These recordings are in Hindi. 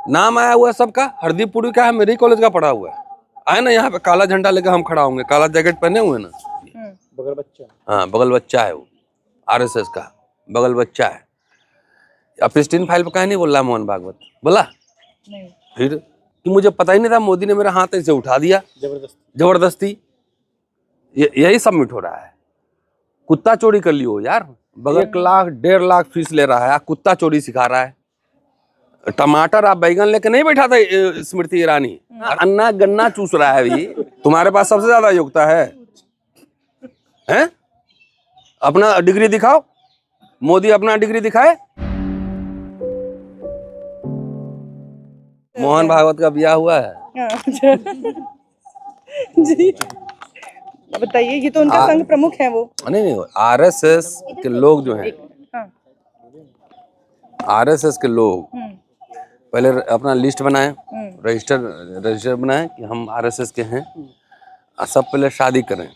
नाम आया हुआ है सबका। हरदीपुरी का है, मेरे कॉलेज का पढ़ा हुआ है। आए ना यहाँ पे काला झंडा लेकर हम खड़ा होंगे, काला जैकेट पहने हुए ना, बगल बच्चा। हाँ बगल बच्चा है वो, आरएसएस का बगल बच्चा है। अब प्रिस्टीन फाइल पे कहीं नहीं बोल रहा मोहन भागवत, बोला नहीं। फिर कि मुझे पता ही नहीं था, मोदी ने मेरा हाथ ऐसे उठा दिया जबरदस्ती। यही सबमिट हो रहा है। कुत्ता चोरी कर लियो यार, बगल 1 लाख 1.5 लाख फीस ले रहा है, कुत्ता चोरी सिखा रहा है। टमाटर आप बैगन लेके नहीं बैठा था स्मृति ईरानी, अन्ना गन्ना चूस रहा है अभी। तुम्हारे पास सबसे ज्यादा योग्यता है, हैं? अपना डिग्री दिखाओ, मोदी अपना डिग्री दिखाए। मोहन भागवत का ब्याह हुआ है। जी बताइए, ये तो उनका संघ प्रमुख है वो। नहीं, आरएसएस के लोग जो हैं, आरएसएस के लोग पहले अपना लिस्ट बनाए, रजिस्टर बनाए कि हम आरएसएस के हैं, सब पहले शादी करें।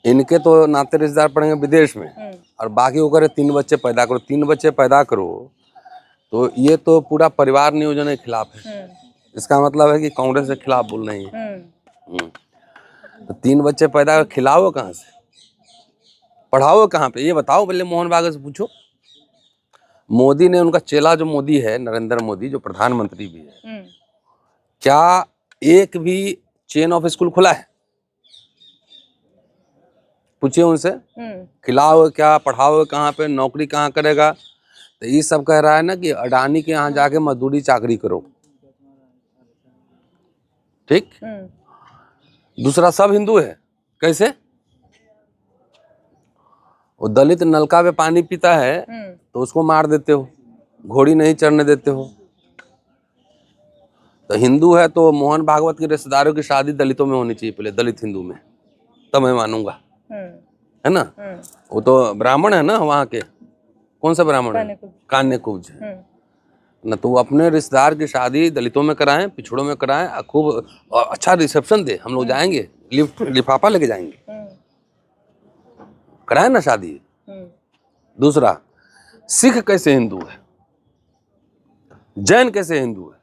इनके तो नाते रिश्तेदार पड़ेंगे विदेश में, और बाकी वो करे 3 बच्चे पैदा करो। 3 बच्चे पैदा करो तो ये तो पूरा परिवार नियोजन के खिलाफ है। इसका मतलब है कि कांग्रेस के खिलाफ बोल रही है। तो 3 बच्चे पैदा कर खिलाओ कहाँ से, पढ़ाओ कहाँ पे, ये बताओ पहले। मोहन भागवत से पूछो। मोदी ने, उनका चेला जो मोदी है, नरेंद्र मोदी, जो प्रधानमंत्री भी है, क्या एक भी चेन ऑफ स्कूल खुला है? पूछिए उनसे, खिलाओ क्या, पढ़ाओ कहाँ पे, नौकरी कहाँ करेगा? तो ये सब कह रहा है ना कि अडानी के यहाँ जाके मजदूरी चाकरी करो, ठीक। दूसरा, सब हिंदू है, कैसे? वो दलित नलका पे पानी पीता है तो उसको मार देते हो, घोड़ी नहीं चढ़ने देते हो। तो हिंदू है तो मोहन भागवत के रिश्तेदारों की शादी दलितों में होनी चाहिए पहले, दलित हिंदू में, तब मैं मानूंगा, है ना। वो तो ब्राह्मण है ना वहाँ के, कौन सा ब्राह्मण है? कान्यकुब्ज है ना। तो वो अपने रिश्तेदार की शादी दलितों में कराएं, पिछड़ों में कराएं, खूब अच्छा रिसेप्शन दे, हम लोग जाएंगे, लिफाफा लेके जाएंगे, कराएं ना शादी। दूसरा, सिख कैसे हिंदू है, जैन कैसे हिंदू है,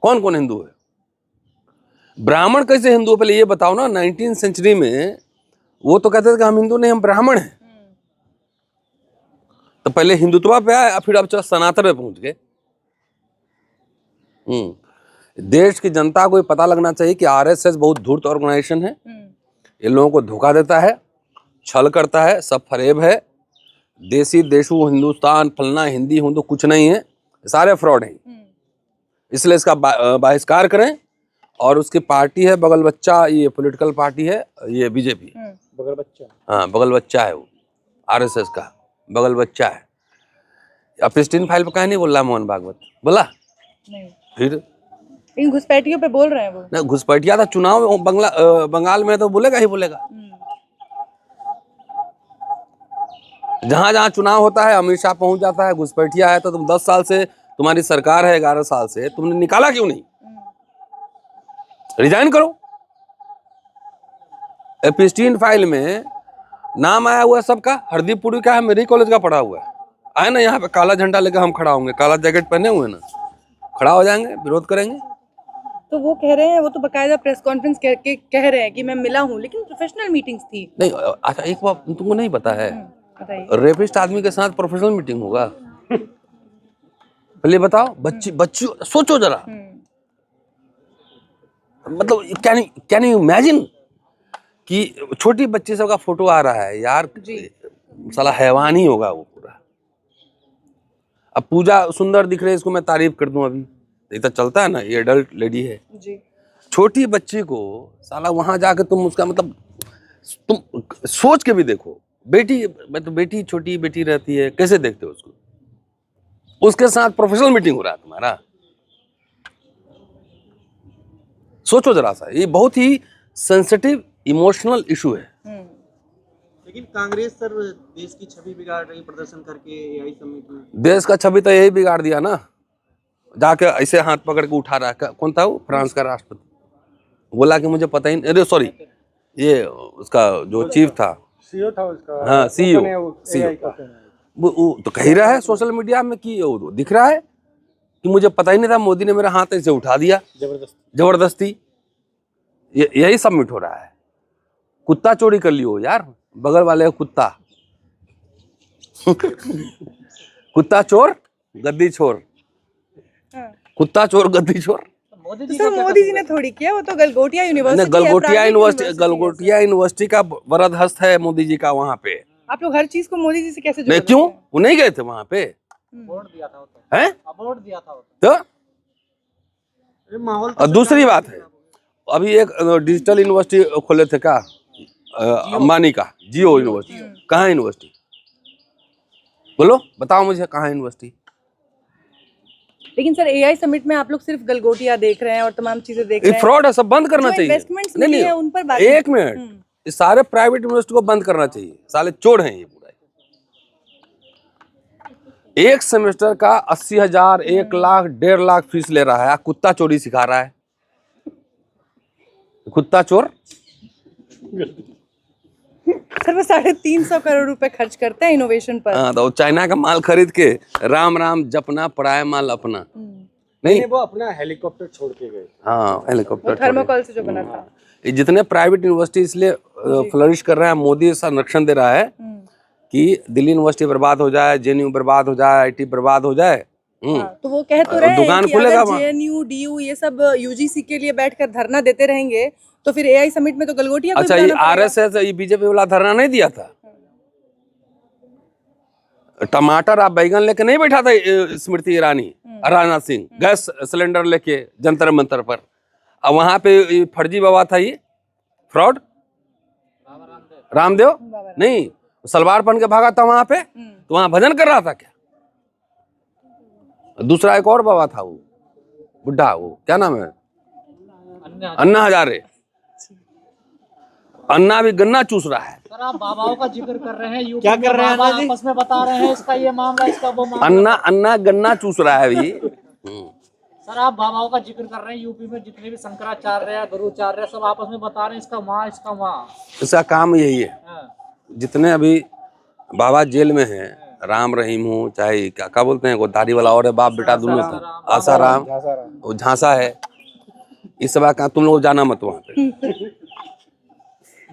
कौन कौन हिंदू है, ब्राह्मण कैसे हिंदू है? पहले ये बताओ ना। 19वीं सेंचुरी में वो तो कहते थे कि हम हिंदू नहीं, हम ब्राह्मण हैं। तो पहले हिंदुत्व पे आए, फिर अब चलो सनातन पे पहुंच गए। देश की जनता को पता लगना चाहिए कि आरएसएस बहुत धूर्त ऑर्गेनाइजेशन है। ये लोगों को धोखा देता है, छल करता है, सब फरेब है। देसी देशु हिंदुस्तान फलना हिंदी हिंदू कुछ नहीं है, सारे फ्रॉड हैं। इसलिए इसका बहिष्कार करें। और उसकी पार्टी है बगल बच्चा, ये पॉलिटिकल पार्टी है, ये बीजेपी, बगल बच्चा, हाँ बगल बच्चा है वो, आरएसएस का बगल बच्चा है। अब प्रिस्टीन फाइल पे कहीं नहीं बोल रहा मोहन भागवत, बोला नहीं। फिर इन घुसपैठियों पे बोल रहे हैं वो। ना, घुसपैठिया था चुनाव बंगाल में, तो बोलेगा ही बोलेगा। जहां जहां चुनाव होता है अमित शाह पहुंच जाता है। घुसपैठिया है तो तुम 10 साल से, तुम्हारी सरकार है 11 साल से, तुमने निकाला क्यों नहीं? रिजाइन करो। प्रिस्टीन फाइल में नाम आया हुआ है सबका। हरदीपुरी का है, मेरे कॉलेज का पढ़ा हुआ है। आए ना यहाँ पे काला झंडा लेकर हम खड़ा होंगे, काला जैकेट पहने हुए ना, खड़ा हो जाएंगे, विरोध करेंगे। तो वो कह रहे हैं, वो तो बकायदा प्रेस कॉन्फ्रेंस करके कह रहे हैं कि मैं मिला हूँ, लेकिन प्रोफेशनल मीटिंग्स थी। नहीं, अच्छा एक बात तुमको नहीं पता है, रेपिस्ट आदमी के साथ प्रोफेशनल मीटिंग होगा? पहले बताओ। बच्ची सोचो जरा, मतलब कैन यू इमेजिन कि छोटी बच्ची सबका फोटो आ रहा है यार, साला हैवान ही होगा वो पूरा। अब पूजा सुंदर दिख रही है, इसको मैं तारीफ कर दूं, अभी ये तो चलता है ना, ये एडल्ट लेडी है जी। छोटी बच्ची को साला वहां जाके तुम उसका मतलब, तुम सोच के भी देखो। बेटी, मैं तो बेटी, छोटी बेटी रहती है, कैसे देखते हो उसको? उसके साथ प्रोफेशनल मीटिंग हो रहा है तुम्हारा, सोचो जरा सा। ये बहुत ही सेंसिटिव इमोशनल इशू है। लेकिन कांग्रेस सर देश की छवि बिगाड़ रही प्रदर्शन करके, एआई समिट में। देश का छवि तो यही बिगाड़ दिया ना, जाके ऐसे हाथ पकड़ के उठा रहा है। कौन था वो? फ्रांस का राष्ट्रपति, बोला कि मुझे पता ही नहीं, अरे सॉरी, ये उसका जो चीफ था, सीईओ था उसका, हाँ सीईओ, वो तो कह ही रहा है सोशल मीडिया में कि वो दिख रहा है कि मुझे पता ही नहीं था, मोदी ने मेरा हाथ ऐसे उठा दिया जबरदस्ती। यही सबमिट हो रहा है। कुत्ता चोरी कर लियो यार, बगल वाले का कुत्ता कुत्ता चोर गद्दी चोर, कुत्ता चोर गद्दी चोर। मोदी जी सर मोदी जी ने थोड़ी किया, वो तो गलगोटिया यूनिवर्सिटी है, Galgotia private university, Galgotia university का वरद हस्त है मोदी जी का वहाँ पे। आप लोग हर चीज को मोदी जी से कैसे जोड़ नहीं देते क्यों, हैं? वो नहीं गए थे वहाँ पे? अवार्ड दिया था वो तो, हैं अवार्ड दिया था वो तो? तो। माहौल और दूसरी बात है, अभी एक डिजिटल यूनिवर्सिटी खोले थे क्या अंबानी का, जियो यूनिवर्सिटी। कहाँ यूनिवर्सिटी, बोलो बताओ मुझे, कहाँ यूनिवर्सिटी? लेकिन सर एआई समिट में आप लोग सिर्फ गलगोटिया देख रहे हैं और तमाम चीजें देख ये रहे हैं। फ्रॉड है, सब बंद करना जो चाहिए। इन्वेस्टमेंट्स मिली है उन पर बात एक मिनट, ये सारे प्राइवेट यूनिवर्सिटी को बंद करना चाहिए, साले चोर हैं ये पूरा। एक सेमेस्टर का 80,000, 1 लाख, 1.5 लाख फीस ले रहा है, कुत्ता चोरी सिखा रहा है, कुत्ता चोर। सर वो 350 करोड़ रुपए खर्च करते हैं इनोवेशन पर। हाँ, तो चाइना का माल खरीद के राम राम जपना, पराया माल अपना। नहीं, वो अपना हेलीकॉप्टर छोड़ के गए। हाँ हेलीकॉप्टर थर्मोकोल से जो बना था। ये जितने प्राइवेट यूनिवर्सिटी इसलिए फ्लरिश कर रहे हैं, मोदी संरक्षण दे रहा है कि दिल्ली यूनिवर्सिटी बर्बाद हो जाए, जेएनयू बर्बाद हो जाए, आईटी बर्बाद हो जाए। तो वो कह तो रहे हैं दुकान कि खुलेगा अगर जेएनयू, डीयू ये सब यूजीसी के लिए बैठकर धरना देते रहेंगे तो फिर एआई समिट में तो गलगोटिया को ही अच्छा, ये बुलाना पड़ेगा। आरएसएस, ये बीजेपी वाला धरना नहीं दिया था? टमाटर आप बैगन लेके नहीं बैठा था स्मृति ईरानी, राजनाथ सिंह गैस सिलेंडर लेके जंतर मंतर पर। अब वहां पे फर्जी बाबा था, ये फ्रॉड रामदेव नहीं, सलवार पहन के भागा था वहां पे, तो वहां भजन कर रहा था क्या? दूसरा एक और बाबा था, वो बुढ़ा, वो क्या नाम है, अन्ना हजारे। अन्ना भी गन्ना चूस रहा है। सर आप बाबाओं का जिक्र कर रहे हैं, क्या कर रहे हैं अन्ना जी? आपस में बता रहे हैं इसका ये मामला, इसका वो मामला। अन्ना गन्ना चूस रहा है अभी। सर आप बाबाओं का जिक्र कर रहे हैं, यूपी में जितने भी शंकराचार्य है, गुरुचार्य है, सब आपस में बता रहे हैं इसका माँ, इसका माँ। इसका काम यही है। हाँ। जितने अभी बाबा जेल में हैं, राम रहीम हो चाहे क्या बोलते हैं, गोदारी वाला और है, बाप बेटा दोनों थे, आसाराम, वो झांसा है, इस सब का तुम लोग जाना मत वहाँ पे।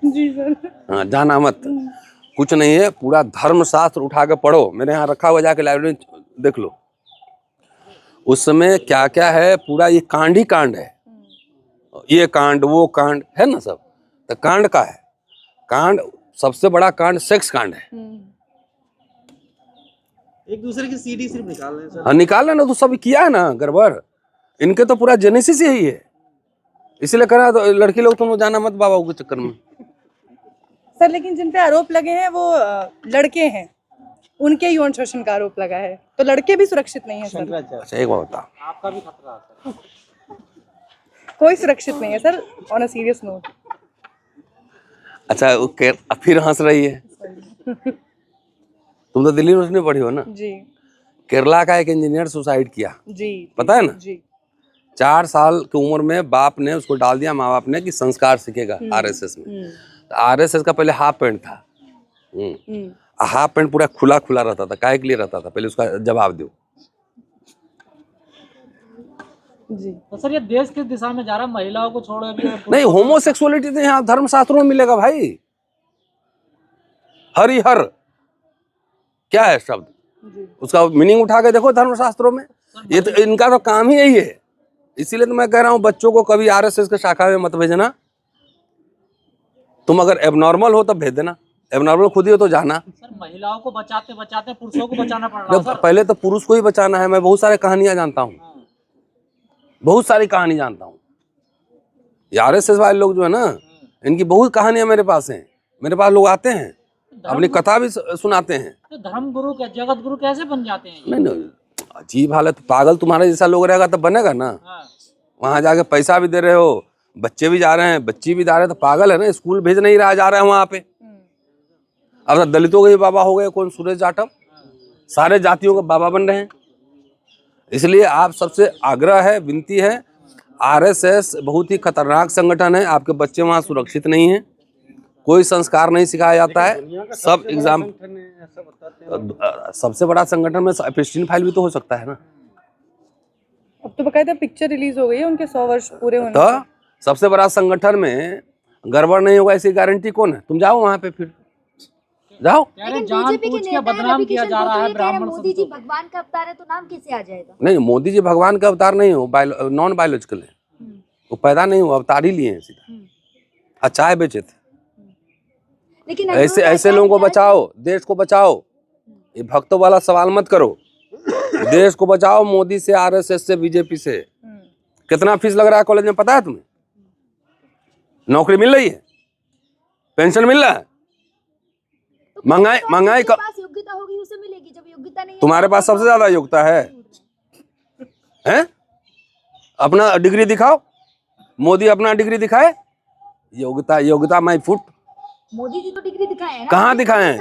जी सर। हाँ जाना मत, कुछ नहीं है, पूरा धर्मशास्त्र उठा के पढ़ो, मेरे यहाँ रखा हुआ, जाके लाइब्रेरी देख लो, उस समय क्या क्या है, पूरा ये कांड ही कांड है, ये कांड वो कांड है ना सब। तो कांड का है, कांड सबसे बड़ा कांड सेक्स कांड है। एक दूसरे की सीडी सिर्फ निकाल रहे हैं सर। हाँ निकाल लेना, तो सब किया है ना गड़बड़, इनके तो पूरा जेनेसिस यही है, इसलिए करा। तो लड़की लोग तुम जाना मत बाबा के चक्कर में। सर लेकिन जिन पे आरोप लगे हैं वो लड़के हैं, उनके यौन शोषण का आरोप लगा है, तो लड़के भी सुरक्षित नहीं है सर। अच्छा एक बात बता, आपका भी खतरा है सर। कोई सुरक्षित नहीं है sir, on a serious note. अच्छा फिर हंस रही है। तुम तो दिल्ली यूनिवर्सिटी में पढ़ी हो ना जी। केरला का एक इंजीनियर सुसाइड किया, जी पता है ना? जी। 4 साल की उम्र में बाप ने उसको डाल दिया, माँ बाप ने, कि संस्कार सीखेगा आरएसएस में। तो आरएसएस का पहले हाफ पैंट था, हाफ पैंट पूरा खुला खुला रहता था, काहे के लिए रहता था, पहले उसका जवाब दो। जी। तो सर ये देश किस दिशा में जा रहा है, महिलाओं को छोड़ अभी? नहीं, होमोसेक्सुअलिटी तो यहाँ धर्मशास्त्रों में मिलेगा भाई। हरिहर क्या है शब्द, उसका मीनिंग उठा के देखो धर्मशास्त्रों में। ये तो इनका तो काम ही यही है, इसीलिए तो मैं कह रहा हूँ बच्चों को कभी आरएसएस के शाखा में मत भेजना। तुम अगर एबनॉर्मल हो तब भेज देना, एबनॉर्मल खुद ही हो तो जाना। सर महिलाओं को बचाते बचाते पुरुषों को बचाना पड़ रहा है सर। पहले तो पुरुष को ही बचाना है। मैं बहुत सारे कहानियां जानता हूँ, बहुत सारी कहानी जानता हूँ। आरएसएस वाले लोग जो है ना, इनकी बहुत कहानियां मेरे पास हैं, मेरे पास लोग आते हैं, अपनी कथा भी सुनाते हैं। तो धर्म गुरु जगत गुरु कैसे बन जाते हैं? नहीं, अजीब हालत। पागल तुम्हारे जैसा लोग रहेगा तो बनेगा ना। वहां जाके पैसा भी दे रहे हो, बच्चे भी जा रहे हैं, बच्ची भी जा रहे हैं, तो पागल है ना। स्कूल भेज नहीं रहा, जा रहे हैं वहां पे। अब दलितों के भी बाबा हो गए, कौन सुरेश जाटव, सारे जातियों के बाबा बन रहे हैं। इसलिए आप सबसे आग्रह है, विनती है, आरएसएस बहुत ही खतरनाक संगठन है, आपके बच्चे वहां सुरक्षित नहीं है। कोई संस्कार नहीं सिखाया जाता है। सब एग्जाम, सबसे बड़ा संगठन में एपिस्टीन फाइल भी तो हो सकता है ना। अब तो बकायदा पिक्चर रिलीज हो गई है उनके 100 वर्ष पूरे होने तो पे। सबसे बड़ा संगठन में गड़बड़ नहीं होगा ऐसी गारंटी कौन है? तुम जाओ वहां पे, फिर जाओ। लेकिन जान बीजेपी पूछ के के नेता बदनाम रवि किया किशन जा को रहा तो है ये कह रहे हैं ब्राह्मण मोदी जी संतों को। भगवान का अवतार है, तो नाम कैसे आ जाएगा? नहीं, मोदी जी भगवान का अवतार नहीं हो, नॉन बायोलॉजिकल है, वो पैदा नहीं हुआ, अवतार ही लिए हैं सीधा। चाय बेचे थे। लेकिन ऐसे ऐसे लोगों को बचाओ, देश को बचाओ। ये भक्तों वाला सवाल मत करो। देश को बचाओ मोदी से, आरएसएस से, बीजेपी से। कितना फीस लग रहा है कॉलेज में पता है तुम्हें? नौकरी मिल रही है? पेंशन मिल रहा है? महंगाई का पास योग्यता होगी उसे मिलेगी, जब योग्यता नहीं है तुम्हारे पास सबसे ज्यादा योग्यता है, हैं? अपना डिग्री दिखाओ। मोदी अपना डिग्री दिखाए। योग्यता माई फुट। मोदी जी तो डिग्री दिखाए हैं ना। कहाँ दिखाए हैं?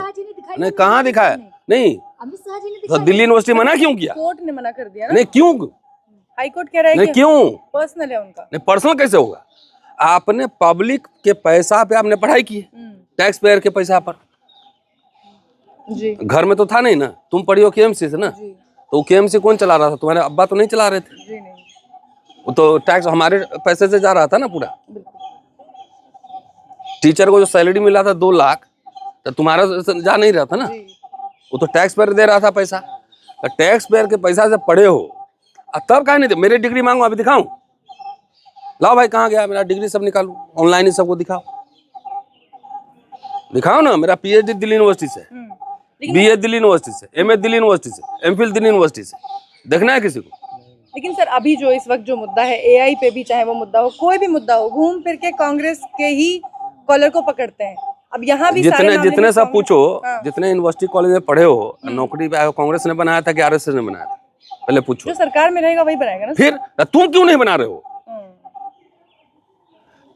नहीं, कहाँ दिखाया? नहीं, अमित शाह जी ने तो दिखाया। दिल्ली यूनिवर्सिटी मना क्यों किया? कोर्ट ने मना कर दिया ना। नहीं, क्यों? हाई कोर्ट कह रहा है नहीं, कि क्यों? पर्सनल है उनका। नहीं, पर्सनल कैसे होगा? आपने पब्लिक के पैसा पे आपने पढ़ाई की है, टैक्स पेयर के पैसा पर। जी घर में तो था नहीं ना, तुम पढ़ी हो केएमसी से ना, जी तो केएमसी कौन चला रहा था? तुम्हारे अब्बा तो नहीं चला रहे थे। जी नहीं, वो तो टैक्स हमारे पैसे से जा रहा था ना पूरा। बिल्कुल। टीचर को जो सैलरी मिला था 2 लाख, तो तुम्हारा जा नहीं रहा था ना, जी वो तो टैक्स पेयर दे रहा था पैसा। तो टैक्स पेयर के पैसा से पढ़े हो, तब कहा नहीं? मेरी डिग्री मांगो, अभी दिखाऊं? लाओ भाई, कहाँ गया मेरा डिग्री? सब निकालो, ऑनलाइन ही सबको दिखाओ। दिखाओ ना। मेरा पीएचडी दिल्ली यूनिवर्सिटी से, बीए दिल्ली यूनिवर्सिटी से, एमए दिल्ली यूनिवर्सिटी से, एमफिल दिल्ली यूनिवर्सिटी से। देखना है किसी को? लेकिन सर अभी जो इस वक्त जो मुद्दा है एआई पे भी, चाहे वो मुद्दा हो, कोई भी मुद्दा हो, घूम फिर के कांग्रेस के ही कॉलर को पकड़ते हैं। अब यहाँ भी सारे मामले जितने में सब कांग्रेस- पूछो, हाँ। जितने यूनिवर्सिटी कॉलेज में पढ़े हो, नौकरी पे आए हो, कांग्रेस ने बनाया था कि आरएसएस ने बनाया था? पहले पूछो। जो सरकार में रहेगा वही बनाएगा ना। फिर तुम क्यों नहीं बना रहे हो?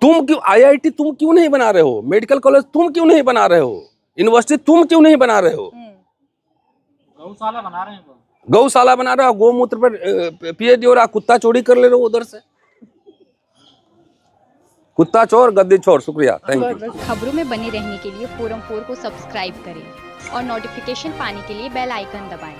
तुम क्यों आईआईटी तुम क्यों नहीं बना रहे हो? मेडिकल कॉलेज तुम क्यों नहीं बना रहे हो? यूनिवर्सिटी तुम क्यों नहीं बना रहे हो? गौशाला बना रहे हैं वो। गौशाला बना रहे हो, गोमूत्र पर पीएचडी हो रहा, कुत्ता चोरी कर ले रहे हो उधर से। कुत्ता चोर, गद्दी चोर। शुक्रिया, थैंक यू। खबरों में बने रहने के लिए फोरम 4 को सब्सक्राइब करें और नोटिफिकेशन पाने के लिए बेल आइकन दबाएं।